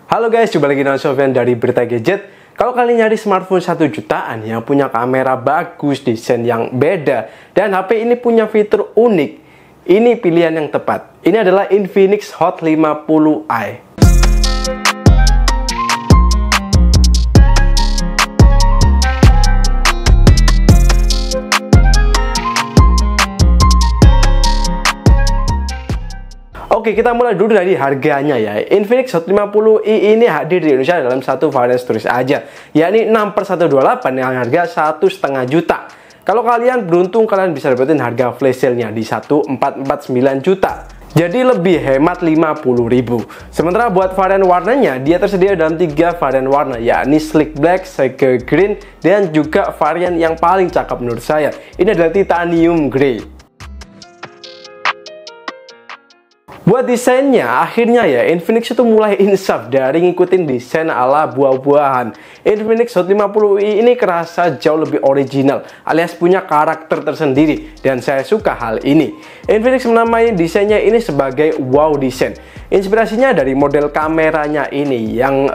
Halo guys, jumpa lagi dengan Sofyan dari Berita Gadget. Kalau kalian nyari smartphone 1 jutaan yang punya kamera bagus, desain yang beda, dan HP ini punya fitur unik, ini pilihan yang tepat. Ini adalah Infinix Hot 50i. Oke, kita mulai dulu dari harganya ya. Infinix Hot 50i ini hadir di Indonesia dalam satu varian series aja, yakni 6/128 dengan harga 1,5 juta. Kalau kalian beruntung, kalian bisa dapetin harga flash sale-nya di 1,449 juta. Jadi lebih hemat 50.000. Sementara buat varian warnanya, dia tersedia dalam 3 varian warna, yakni Sleek Black, Sage Green, dan juga varian yang paling cakep menurut saya, ini adalah Titanium Grey. Buat desainnya, akhirnya ya Infinix itu mulai insaf dari ngikutin desain ala buah-buahan. Infinix Hot 50i ini kerasa jauh lebih original, alias punya karakter tersendiri, dan saya suka hal ini. Infinix menamai desainnya ini sebagai wow design. Inspirasinya dari model kameranya ini yang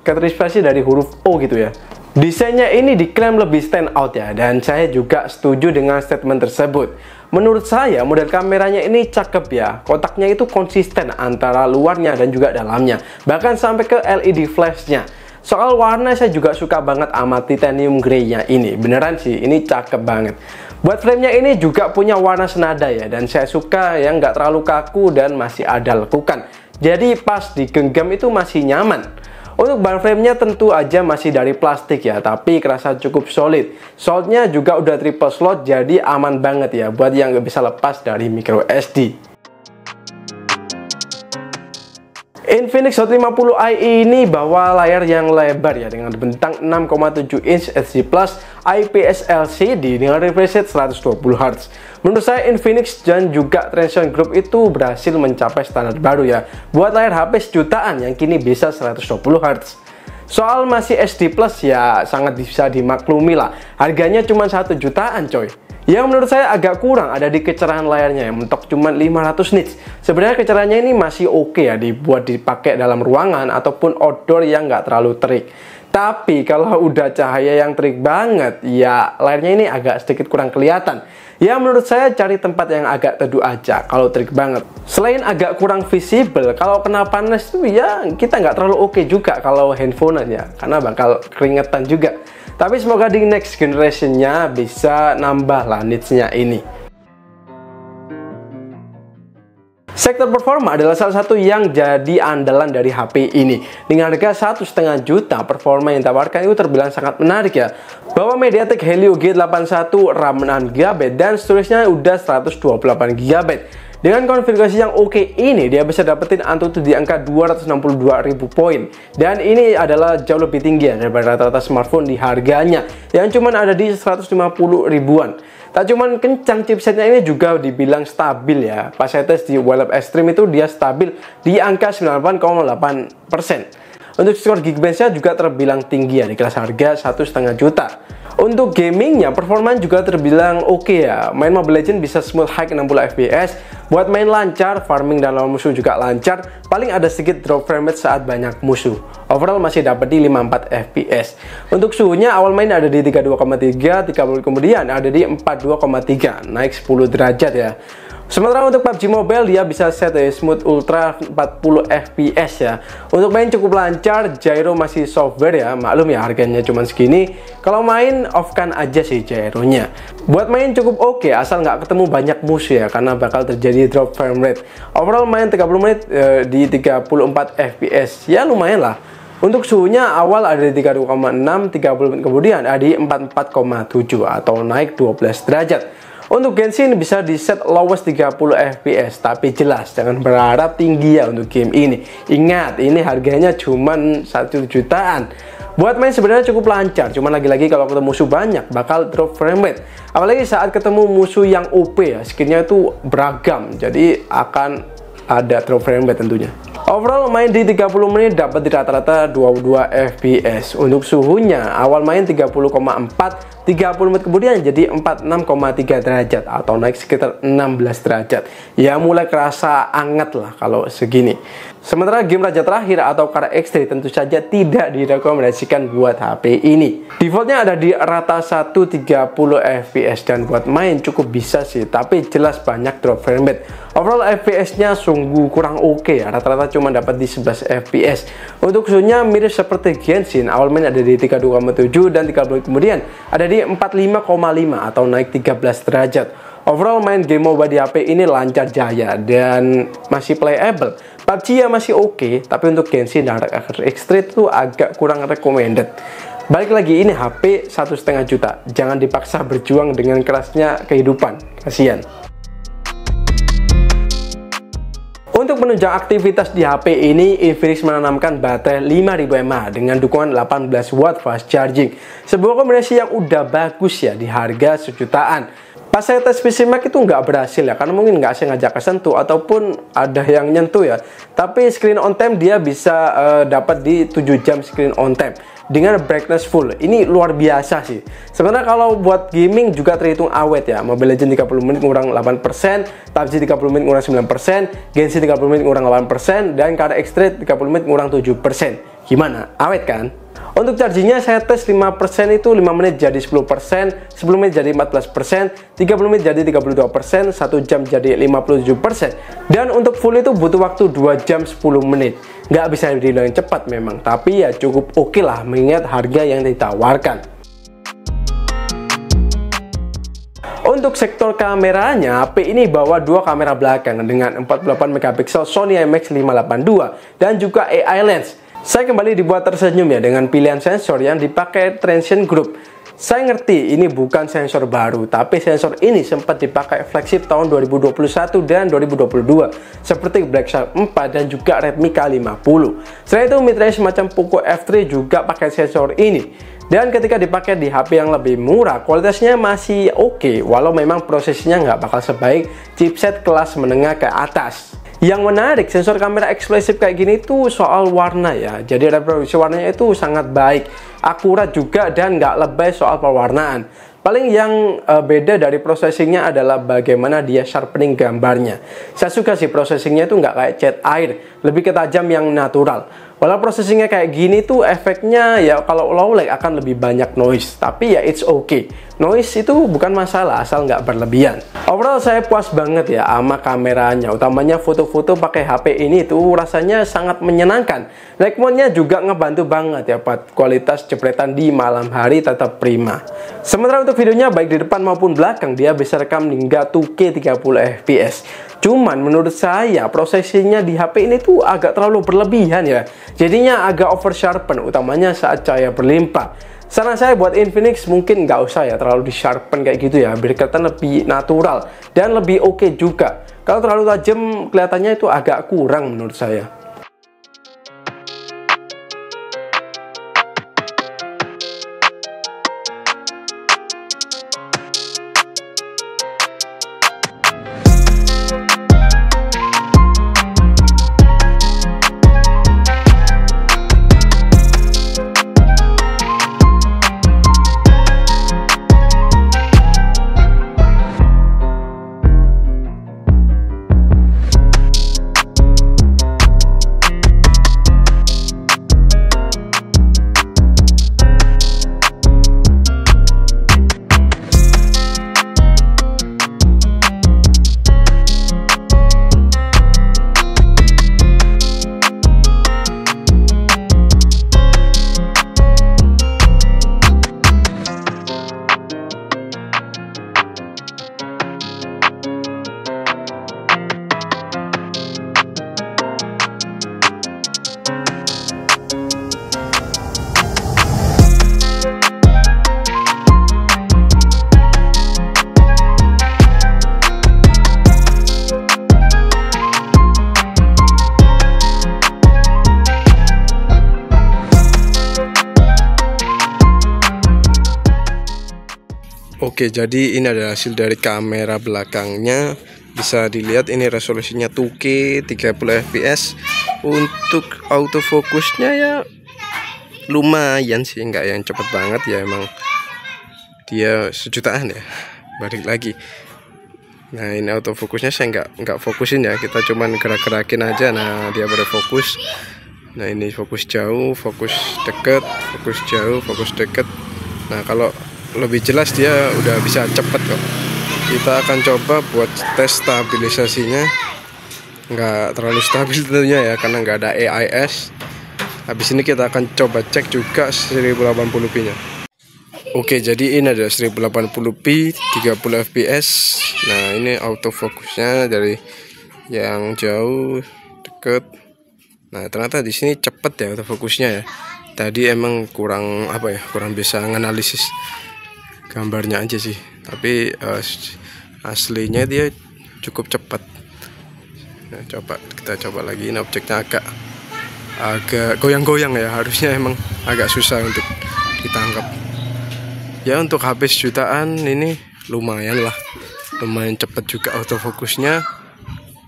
terinspirasi dari huruf O gitu ya. Desainnya ini diklaim lebih stand out ya, dan saya juga setuju dengan statement tersebut. Menurut saya model kameranya ini cakep ya, kotaknya itu konsisten antara luarnya dan juga dalamnya, bahkan sampai ke LED flashnya. Soal warna saya juga suka banget sama Titanium Grey-nya ini, beneran sih ini cakep banget. Buat frame-nya ini juga punya warna senada ya, dan saya suka yang nggak terlalu kaku dan masih ada lekukan, jadi pas digenggam itu masih nyaman. Untuk bahan frame-nya tentu aja masih dari plastik ya, tapi kerasa cukup solid. Slot-nya juga udah triple slot, jadi aman banget ya buat yang nggak bisa lepas dari micro SD. Infinix Hot 50i ini bawa layar yang lebar ya, dengan bentang 6,7 inch HD Plus IPS LCD dengan refresh rate 120Hz. Menurut saya Infinix dan juga Transsion Group itu berhasil mencapai standar baru ya buat layar HP sejutaan yang kini bisa 120Hz. Soal masih SD Plus ya sangat bisa dimaklumi lah, harganya cuma 1 jutaan coy. Yang menurut saya agak kurang ada di kecerahan layarnya yang mentok cuma 500 nits. Sebenarnya kecerahannya ini masih oke ya dibuat dipakai dalam ruangan ataupun outdoor yang nggak terlalu terik. Tapi kalau udah cahaya yang terik banget, ya layarnya ini agak sedikit kurang kelihatan. Ya menurut saya cari tempat yang agak teduh aja kalau terik banget. Selain agak kurang visible, kalau kena panas tuh ya kita nggak terlalu oke juga kalau handphone ya, karena bakal keringetan juga. Tapi semoga di next generation-nya bisa nambah lah nits-nya ini. Sektor performa adalah salah satu yang jadi andalan dari HP ini. Dengan harga 1,5 juta, performa yang ditawarkan itu terbilang sangat menarik ya. Bawa MediaTek Helio G81, RAM 6GB, dan storage-nya udah 128GB. Dengan konfigurasi yang oke ini, dia bisa dapetin Antutu di angka 262.000 poin. Dan ini adalah jauh lebih tinggi ya daripada rata-rata smartphone di harganya, yang cuman ada di 150 ribuan. Tak cuman kencang, chipsetnya ini juga dibilang stabil ya. Pas saya tes di Web Extreme itu dia stabil di angka 98,8%. Untuk skor Geekbench-nya juga terbilang tinggi ya di kelas harga 1,5 juta. Untuk gamingnya, performanya juga terbilang oke ya. Main Mobile Legends bisa smooth high 60 fps. Buat main lancar, farming dan lawan musuh juga lancar. Paling ada sedikit drop frame rate saat banyak musuh. Overall masih dapat di 54 fps. Untuk suhunya awal main ada di 32,3, 30 menit kemudian ada di 42,3, naik 10 derajat ya. Sementara untuk PUBG Mobile dia bisa set smooth ultra 40 fps ya. Untuk main cukup lancar, gyro masih software ya, maklum ya harganya cuma segini. Kalau main off kan aja sih gyronya. Buat main cukup oke asal nggak ketemu banyak musuh ya, karena bakal terjadi drop frame rate. Overall main 30 menit di 34 fps ya, lumayan lah. Untuk suhunya awal ada di 32,6, 30 menit kemudian ada di 44,7 atau naik 12 derajat. Untuk Genshin bisa di set lowest 30 fps, tapi jelas jangan berharap tinggi ya untuk game ini. Ingat, ini harganya cuma 1 jutaan. Buat main sebenarnya cukup lancar, cuman lagi-lagi kalau ketemu musuh banyak bakal drop frame rate. Apalagi saat ketemu musuh yang OP ya, skinnya itu beragam, jadi akan ada drop frame rate tentunya. Overall main di 30 menit dapat di rata-rata 22 fps. Untuk suhunya awal main 30,4, 30 menit kemudian jadi 46,3 derajat atau naik sekitar 16 derajat. Ya mulai kerasa anget lah kalau segini. Sementara game raja terakhir atau Kara X3 tentu saja tidak direkomendasikan buat HP ini. Defaultnya ada di rata 130 fps dan buat main cukup bisa sih, tapi jelas banyak drop framerate. Overall fps-nya sungguh kurang oke ya, rata-rata cuma dapat di 11 fps. Untuk suhunya mirip seperti Genshin, awal main ada di 32,7 dan 30 kemudian ada di 45,5 atau naik 13 derajat. Overall main game MOBA di HP ini lancar jaya dan masih playable. PUBG ya masih oke, tapi untuk Genshin dan X3 itu agak kurang recommended. Balik lagi, ini HP 1,5 juta. Jangan dipaksa berjuang dengan kerasnya kehidupan. Kasihan. Untuk menunjang aktivitas di HP ini, Infinix menanamkan baterai 5000 mAh dengan dukungan 18 watt fast charging. Sebuah kombinasi yang udah bagus ya di harga sejutaan. Pas saya tes PC Mac itu nggak berhasil ya, karena mungkin nggak sengaja kesentuh ataupun ada yang nyentuh ya. Tapi screen on time dia bisa dapat di 7 jam screen on time dengan brightness full. Ini luar biasa sih. Sebenarnya kalau buat gaming juga terhitung awet ya. Mobile Legends 30 menit ngurang 8%, PUBG 30 menit ngurang 9%, Genshin 30 menit ngurang 8%, dan Kara X3 30 menit ngurang 7%. Gimana? Awet kan? Untuk chargingnya saya tes 5% itu 5 menit jadi 10%, 10 menit jadi 14%, 30 menit jadi 32%, 1 jam jadi 57%. Dan untuk full itu butuh waktu 2 jam 10 menit. Nggak bisa dibilang cepat memang, tapi ya cukup oke lah mengingat harga yang ditawarkan. Untuk sektor kameranya, HP ini bawa dua kamera belakang dengan 48 megapiksel Sony IMX582 dan juga AI lens. Saya kembali dibuat tersenyum ya dengan pilihan sensor yang dipakai Transsion Group. Saya ngerti ini bukan sensor baru, tapi sensor ini sempat dipakai flagship tahun 2021 dan 2022 seperti Black Shark 4 dan juga Redmi K50. Selain itu mid-range semacam Poco F3 juga pakai sensor ini. Dan ketika dipakai di HP yang lebih murah, kualitasnya masih oke, walau memang prosesnya nggak bakal sebaik chipset kelas menengah ke atas. Yang menarik, sensor kamera eksklusif kayak gini tuh soal warna ya. Jadi reproduksi warnanya itu sangat baik, akurat juga dan nggak lebay soal pewarnaan. Paling yang beda dari processingnya adalah bagaimana dia sharpening gambarnya. Saya suka sih processingnya itu nggak kayak cat air, lebih ke tajam yang natural. Walau processingnya kayak gini tuh efeknya ya kalau low lag akan lebih banyak noise, tapi ya it's okay. Noise itu bukan masalah asal nggak berlebihan. Overall saya puas banget ya sama kameranya, utamanya foto-foto pakai HP ini tuh rasanya sangat menyenangkan. Night mode-nya juga ngebantu banget ya buat kualitas jepretan di malam hari tetap prima. Sementara untuk videonya baik di depan maupun belakang dia bisa rekam hingga 2K 30 fps. Cuman menurut saya prosesinya di HP ini tuh agak terlalu berlebihan ya. Jadinya agak over sharpen, utamanya saat cahaya berlimpah. Saran saya buat Infinix mungkin nggak usah ya terlalu di sharpen kayak gitu ya, biar kelihatan lebih natural dan lebih oke juga. Kalau terlalu tajam kelihatannya itu agak kurang menurut saya. Oke, jadi ini adalah hasil dari kamera belakangnya. Bisa dilihat ini resolusinya 2K 30 fps. Untuk autofokusnya ya lumayan sih, nggak yang cepet banget ya, emang dia sejutaan ya. Balik lagi Nah ini autofokusnya saya nggak fokusin ya, kita cuman gerak-gerakin aja. Nah dia boleh fokus. Nah ini fokus jauh, fokus deket, fokus jauh, fokus deket. Nah kalau lebih jelas dia udah bisa cepet kok. Kita akan coba buat tes stabilisasinya. Nggak terlalu stabil tentunya ya, karena nggak ada AIS. Habis ini kita akan coba cek juga 1080p nya. Oke, jadi ini ada 1080p 30 fps. Nah ini autofokusnya dari yang jauh, deket. Nah ternyata di sini cepet ya autofokusnya ya. Tadi emang kurang apa ya, kurang bisa menganalisis gambarnya aja sih. Tapi aslinya dia cukup cepat. Nah, kita coba lagi. Ini objeknya agak goyang-goyang ya. Harusnya emang agak susah untuk ditangkap. Ya untuk HP jutaan ini lumayan lah, lumayan cepat juga autofokusnya.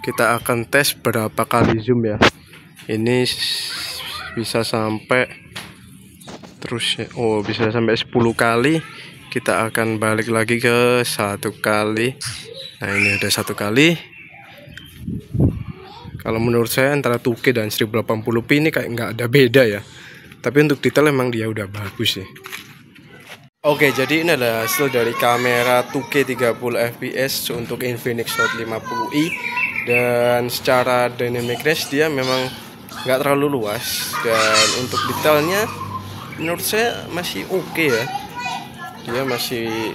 Kita akan tes berapa kali zoom ya. Ini bisa sampai terus ya. Oh bisa sampai 10 kali. Kita akan balik lagi ke 1 kali. Nah ini ada 1 kali. Kalau menurut saya antara 2K dan 1080p ini kayak nggak ada beda ya. Tapi untuk detail emang dia udah bagus sih. Oke, jadi ini adalah hasil dari kamera 2K 30 fps untuk Infinix Hot 50i. Dan secara dynamic range dia memang nggak terlalu luas. Dan untuk detailnya menurut saya masih oke ya. Dia masih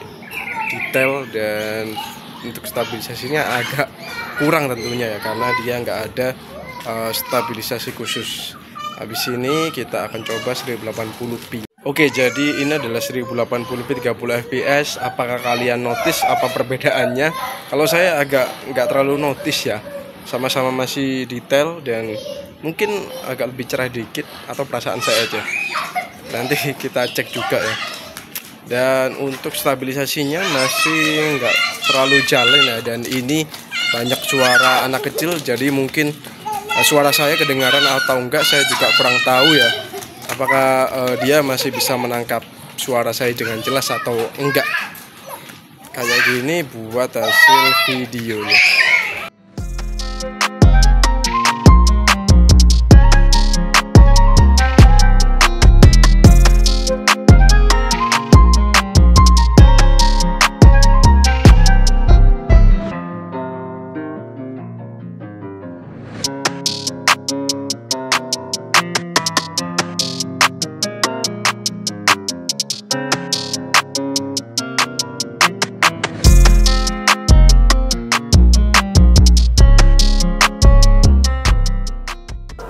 detail, dan untuk stabilisasinya agak kurang tentunya ya, karena dia nggak ada stabilisasi khusus. Habis ini kita akan coba 1080p. Oke, jadi ini adalah 1080p 30 fps. Apakah kalian notice apa perbedaannya? Kalau saya nggak terlalu notice ya. Sama-sama masih detail dan mungkin agak lebih cerah dikit, atau perasaan saya aja. Nanti kita cek juga ya. Dan untuk stabilisasinya masih nggak terlalu jalan ya. Dan ini banyak suara anak kecil, jadi mungkin suara saya kedengaran atau enggak saya juga kurang tahu ya. Apakah dia masih bisa menangkap suara saya dengan jelas atau enggak. Kayak gini buat hasil videonya.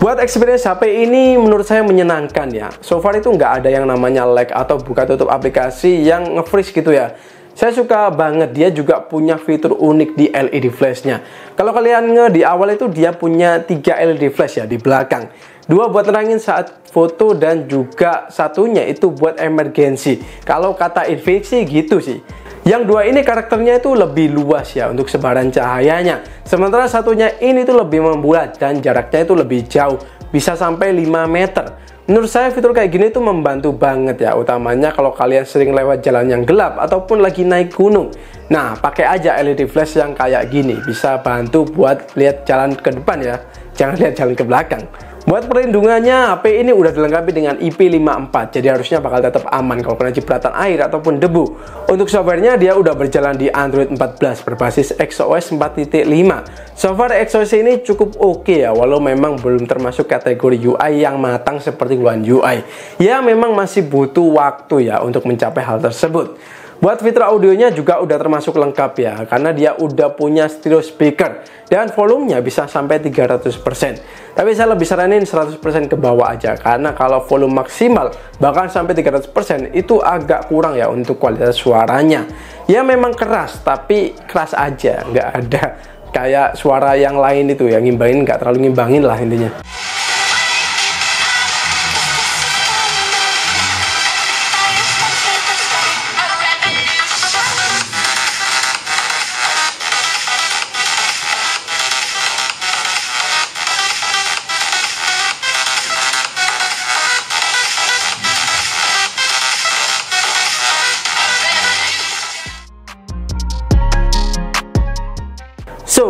Buat experience HP ini menurut saya menyenangkan ya. So far itu nggak ada yang namanya lag atau buka tutup aplikasi yang nge-freeze gitu ya. Saya suka banget, dia juga punya fitur unik di LED flashnya. Kalau kalian di awal itu dia punya 3 LED flash ya di belakang. 2 buat nerangin saat foto, dan juga satunya itu buat emergency. Kalau kata Infinix sih gitu sih. Yang 2 ini karakternya itu lebih luas ya untuk sebaran cahayanya. Sementara satunya ini tuh lebih membulat dan jaraknya itu lebih jauh, bisa sampai 5 meter. Menurut saya fitur kayak gini tuh membantu banget ya, utamanya kalau kalian sering lewat jalan yang gelap ataupun lagi naik gunung. Nah, pakai aja LED flash yang kayak gini, bisa bantu buat lihat jalan ke depan ya, jangan lihat jalan ke belakang. Buat perlindungannya, HP ini udah dilengkapi dengan IP54, jadi harusnya bakal tetap aman kalau kena cipratan air ataupun debu. Untuk softwarenya dia udah berjalan di Android 14 berbasis XOS 4.5. Software XOS ini cukup oke ya, walau memang belum termasuk kategori UI yang matang seperti One UI. Ya memang masih butuh waktu ya untuk mencapai hal tersebut. Buat fitur audionya juga udah termasuk lengkap ya, karena dia udah punya stereo speaker dan volumenya bisa sampai 300%. Tapi saya lebih saranin 100% ke bawah aja, karena kalau volume maksimal bahkan sampai 300% itu agak kurang ya untuk kualitas suaranya. Ya memang keras, tapi keras aja, nggak ada kayak suara yang lain itu yang ngimbangin, nggak terlalu ngimbangin lah intinya.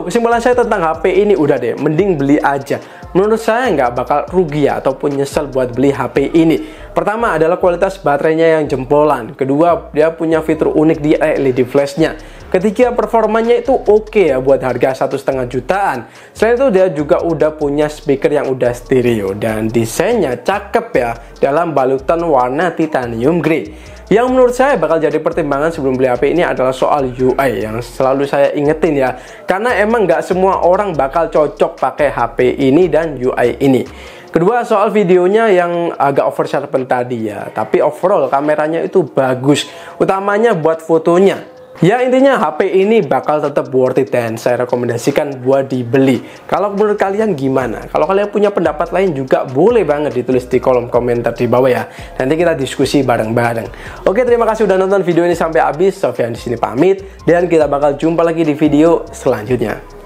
So, kesimpulan saya tentang HP ini udah deh, mending beli aja. Menurut saya nggak bakal rugi ya, ataupun nyesel buat beli HP ini. Pertama adalah kualitas baterainya yang jempolan. Kedua, dia punya fitur unik di LED flashnya. Ketiga, performanya itu oke ya buat harga 1,5 jutaan. Selain itu dia juga udah punya speaker yang udah stereo dan desainnya cakep ya dalam balutan warna titanium grey. Yang menurut saya bakal jadi pertimbangan sebelum beli HP ini adalah soal UI yang selalu saya ingetin ya. Karena emang nggak semua orang bakal cocok pakai HP ini dan UI ini. Kedua, soal videonya yang agak oversharpen tadi ya. Tapi overall kameranya itu bagus, utamanya buat fotonya. Ya intinya HP ini bakal tetap worth it dan saya rekomendasikan buat dibeli. Kalau menurut kalian gimana? Kalau kalian punya pendapat lain juga boleh banget ditulis di kolom komentar di bawah ya. Nanti kita diskusi bareng-bareng. Oke, terima kasih udah nonton video ini sampai habis. Sofyan di sini pamit dan kita bakal jumpa lagi di video selanjutnya.